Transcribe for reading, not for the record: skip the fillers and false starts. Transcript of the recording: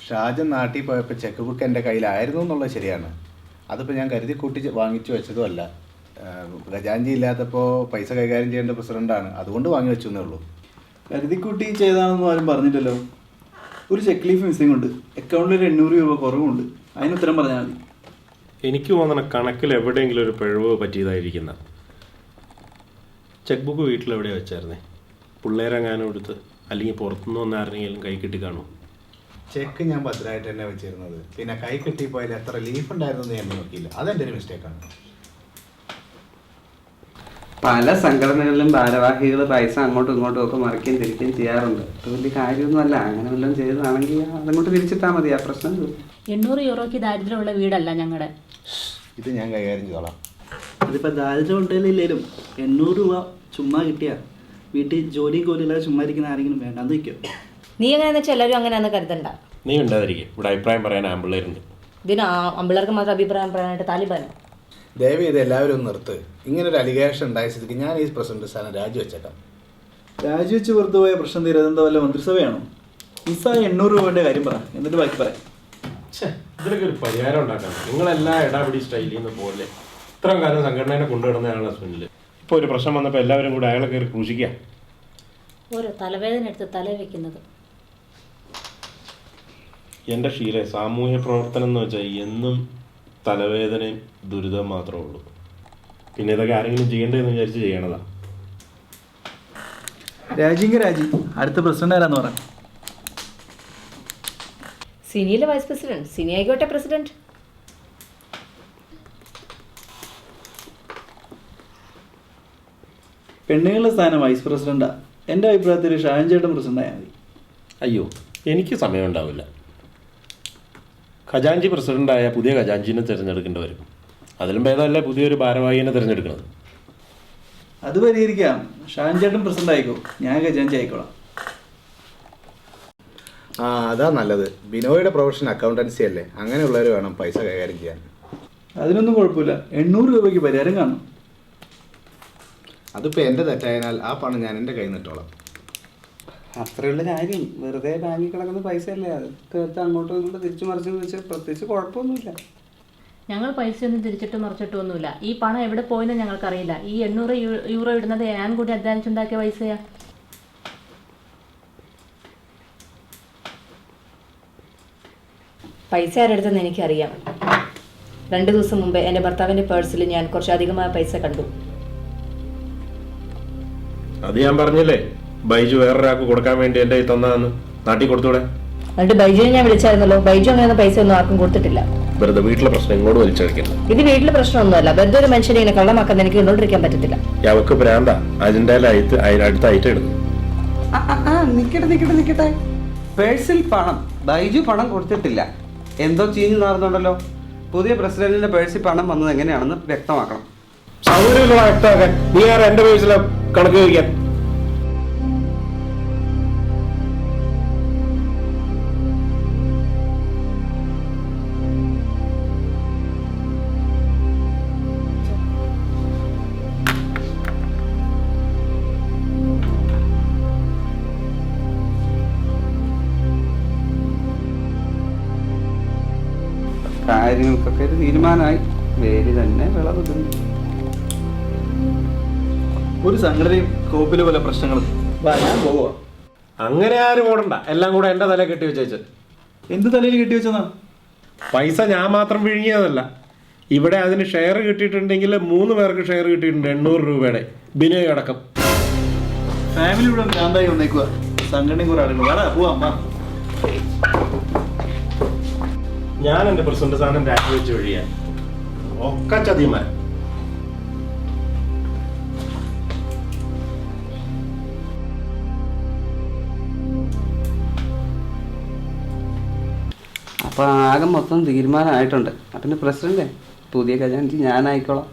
ഷാജൻ നാട്ടിൽ പോയപ്പോൾ check book എൻ്റെ കയ്യിലായിരുന്നു എന്നുള്ളത് ശരിയാണ്. അതിപ്പോൾ ഞാൻ കരുതി കൂട്ടി വാങ്ങിച്ചു വെച്ചതുമല്ല. ഖജാൻജി ഇല്ലാത്തപ്പോൾ പൈസ കൈകാര്യം ചെയ്യേണ്ട പ്രസിഡൻ്റാണ്, അതുകൊണ്ട് വാങ്ങി വെച്ചെന്നേ ഉള്ളൂ. കരുതിക്കുട്ടി ചെയ്താണെന്നും ആരും പറഞ്ഞില്ലല്ലോ. ഒരു ചെക്ക് ലീഫ് മിസ്സിംഗ് ഉണ്ട്, അക്കൗണ്ടിൽ 800 രൂപ കുറവുണ്ട്. അതിന് ഉത്തരം പറഞ്ഞാൽ മതി. എനിക്ക് തോന്നണ കണക്കിൽ എവിടെയെങ്കിലും ഒരു പിഴവ് പറ്റിയതായിരിക്കുന്ന. Check book വീട്ടിലെവിടെയാണ് വെച്ചായിരുന്നേ? പിള്ളേരെങ്ങാനും എടുത്ത് അല്ലെങ്കിൽ പുറത്തുനിന്ന് വന്ന ആരെങ്കിലും കൈ കിട്ടി കാണും. ചെക്ക് ഞാൻ ഭദ്രമായിട്ട് തന്നെ വെച്ചിരുന്നത്. പിന്നെ കൈ കിട്ടിപ്പോയാൽ എത്ര ലീഫ് ഉണ്ടായിരുന്നു ഞാൻ നോക്കിയില്ല. അതെൻ്റെ ഒരു മിസ്റ്റേക്കാണ്. പല സംഘടനകളിലും ഭാരവാഹികൾ പൈസ അങ്ങോട്ടും ഇങ്ങോട്ടും ഒക്കെ മറിക്കുകയും തിരിക്കുകയും ചെയ്യാറുണ്ട്. അത് വലിയ കാര്യമൊന്നുമല്ല. അങ്ങനെ വല്ലതും ചെയ്തതാണെങ്കിൽ അതങ്ങോട്ട് തിരിച്ചിട്ടാൽ മതി, ആ പ്രശ്നം. 800 യൂറോയ്ക്ക് ദാരിദ്ര്യമുള്ള വീടല്ല ഞങ്ങളുടെ. ഇത് ഞാൻ കൈകാര്യം ചെയ്തോളാം. അതിപ്പോൾ ദാരിദ്ര്യം ഉണ്ടെങ്കിലും 800 രൂപ ചുമ്മാ കിട്ടിയാൽ വീട്ടിൽ ജോലിയും കോലില്ലാതെ ചുമ്മാ ഇരിക്കുന്ന ആരെങ്കിലും വേണ്ട അത് വയ്ക്കും. നീ എങ്ങനെയാണെന്ന് വെച്ചാൽ എല്ലാവരും അങ്ങനെയാണെന്ന് കരുതണ്ട. നീ ഉണ്ടാതിരിക്കും. ഇവിടെ അഭിപ്രായം പറയാൻ ആമ്പിള്ളേരുണ്ട്. ഇതിന് ആമ്പിള്ളേർക്ക് മാത്രം അഭിപ്രായം പറയാനായിട്ട് താലിബാനോ? ദയവ് ഇത് എല്ലാവരും ഒന്ന് നിർത്ത്. ഇങ്ങനൊരു അലിഗേഷൻ ഉണ്ടായ സ്ഥിതിക്ക് ഞാൻ ഈ പ്രസിഡന്റ് സ്ഥാനം രാജിവെച്ചേക്കാം. രാജിവെച്ച് പുറത്തു പോയ പ്രശ്നം തീരാതെ എന്താ വല്ല മന്ത്രിസഭയാണോ? മിസ്സായ 800 രൂപയുടെ കാര്യം പറ, എന്നിട്ട് ബാക്കി പറയാം. ഇതിലൊക്കെ ഒരു പരിഹാരം ഉണ്ടാക്കണം. നിങ്ങളെല്ലാം ഇടാപിടി സ്റ്റൈലിൽ നിന്ന് പോലെ ഇത്രയും കാലം സംഘടനയെ കൊണ്ടുവരുന്ന ആളാണ് ഹസ്ബൻഡിൽ. ഇപ്പോൾ ഒരു പ്രശ്നം വന്നപ്പോൾ എല്ലാവരും കൂടെ അയാളെ കയറി ക്രൂശിക്കുക. ഓരോ തലവേദന എടുത്ത് തല വെക്കുന്നത്. എൻ്റെ ശീല സാമൂഹ്യ പ്രവർത്തനം എന്ന് വെച്ചാൽ എന്നും തലവേദനയും ദുരിതം മാത്രമേ ഉള്ളൂ. പിന്നെ ഇതൊക്കെ ആരെങ്കിലും ചെയ്യേണ്ടതെന്ന് വിചാരിച്ച് ചെയ്യണതാ. രാജി അടുത്ത പ്രസിഡന്റ് ആരാന്ന് പറയാം. സിനിയിലെ വൈസ് പ്രസിഡന്റ്, സിനി ആയിക്കോട്ടെ പ്രസിഡന്റ്. പെണ്ണുങ്ങളുടെ സ്ഥാനം വൈസ് പ്രസിഡന്റാ. എൻ്റെ അഭിപ്രായത്തിൽ ഷാജൻ ചേട്ടൻ പ്രസിഡന്റ് ആയാൽ മതി. അയ്യോ, എനിക്ക് സമയം ഉണ്ടാവില്ല. ഖജാൻജി പ്രസിഡൻ്റായ പുതിയ ഖജാൻജിനെ തിരഞ്ഞെടുക്കേണ്ടി വരും. അതിലും ഭേദമല്ലേ പുതിയൊരു ഭാരവാഹിനെ തിരഞ്ഞെടുക്കുന്നത്. അത് പരിഹരിക്കാം. ഷാജൻ ചേട്ടൻ പ്രസിഡന്റ് ആയിക്കോ, ഞാൻ ഖജാൻജി ആയിക്കോളാം. അതാ നല്ലത്. ബിനോയുടെ പ്രൊഫഷൻ അക്കൗണ്ടൻസി അല്ലേ, അങ്ങനെയുള്ളവർ വേണം പൈസ കൈകാര്യം ചെയ്യാൻ. അതിനൊന്നും കുഴപ്പമില്ല. 800 രൂപയ്ക്ക് പരിഹാരം കാണും. അതിപ്പോൾ എൻ്റെ തെറ്റായതിനാൽ ആ പണം ഞാൻ എൻ്റെ കയ്യിൽ നിന്നിട്ടോളാം. അത്രയുള്ള കാര്യം. വെറുതെ ബാങ്കിൽ കിടക്കുന്ന പൈസ അല്ലേ, അത് തീർത്ത് അങ്ങോട്ടും ഇങ്ങോട്ടും തിരിച്ചു മറിച്ചു വെച്ചാൽ പ്രത്യേകിച്ച് കുഴപ്പമൊന്നുമില്ല. ഞങ്ങൾ പൈസയൊന്നും തിരിച്ചിട്ടും മറിച്ചിട്ടും ഒന്നുമില്ല. ഈ പണം എവിടെ പോയെന്ന് ഞങ്ങൾക്കറിയില്ല. ഈ 800 യൂറോ ഇടുന്നത് ഞാൻ കൂടി അധ്വാനിച്ചുണ്ടാക്കിയ പൈസയാ. പൈസ ആരെടുത്തെന്ന് എനിക്കറിയാം. 2 ദിവസം മുമ്പ് എൻ്റെ ഭർത്താവിൻ്റെ പേഴ്സിൽ ഞാൻ കുറച്ച് അധികമായ പൈസ കണ്ടു. അത് ഞാൻ പറഞ്ഞില്ലേ, ബൈജു വേറൊരാൾക്ക് കൊടുക്കാൻ വേണ്ടി എൻ്റെ തന്നാന്ന്. നാട്ടിൽ കൊടുത്തൂടെ? എന്നിട്ട് ബൈജുവിനെ ഞാൻ വിളിച്ചായിരുന്നല്ലോ. ബൈജു അങ്ങനെ പൈസ ഒന്നും ആർക്കും കൊടുത്തിട്ടില്ല. വെറുതെ വീട്ടിലെ പ്രശ്നം ഇങ്ങോട്ട് വലിച്ചഴിക്കുന്നു. ഇത് വീട്ടിലെ പ്രശ്നമൊന്നുമല്ല. വെറുതെ ഒരു മനുഷ്യനെ ഇങ്ങനെ കള്ളമാക്കാൻ എനിക്ക് ഇന്നോണ്ടിരിക്കാൻ പറ്റത്തില്ല. അവക്ക് ഭ്രാന്ത. അതിൻ്റെ അടുത്ത ഐറ്റം എടുക്കും. നിക്കട്ടെ. പേഴ്സിൽ പണം, ബൈജു പണം കൊടുത്തിട്ടില്ല. എന്തോ ചീഞ്ഞു നടന്നുണ്ടല്ലോ. പുതിയ പ്രസിഡന്റിന്റെ പേഴ്സിൽ പണം വന്നത് എങ്ങനെയാണെന്ന് വ്യക്തമാക്കണം. സൗകര്യമുള്ള വ്യക്തമാക്കാൻ നീ ആരാ എന്റെ പേഴ്സിലെ കണക്ക് ചോദിക്കാൻ? കാര്യങ്ങൾക്കൊക്കെ ഒരു തീരുമാനമായി. വേര് തന്നെ വിളവ് തിന്നു. ഒരു സംഘടനയും കോപ്പിലെ പോലെ പ്രശ്നങ്ങളും. ഞാൻ പോവാ. അങ്ങനെ ആരും ഓടണ്ട. എല്ലാം കൂടെ എന്റെ തല കെട്ടി വെച്ചേച്ച്. എന്ത് തലയിൽ കെട്ടി വെച്ചതാ? പൈസ ഞാൻ മാത്രം വിഴുങ്ങിയതല്ല. ഇവിടെ അതിന് ഷെയർ കിട്ടിയിട്ടുണ്ടെങ്കിൽ 3 പേർക്ക് ഷെയർ കിട്ടിയിട്ടുണ്ട്. 800 രൂപയുടെ ബിനോയ് അടക്കം. ഫാമിലി ഇവിടെ ഭ്രാന്തായി വന്നേക്കുക. സംഘടനയും കുറെ ആളുകൾ. വേറെ പോവാ. ഞാൻ എന്റെ പ്രസിഡന്റ് സ്ഥാനം രാജിവെച്ച് ഒഴിയാൻ ഒക്കെ ചതിമാൻ. അപ്പോൾ ആകെ മൊത്തം തീരുമാനമായിട്ടുണ്ട്. അപ്പം പ്രസിഡന്റ് പുതിയ ഖജാൻജി ഞാനായിക്കോളാം.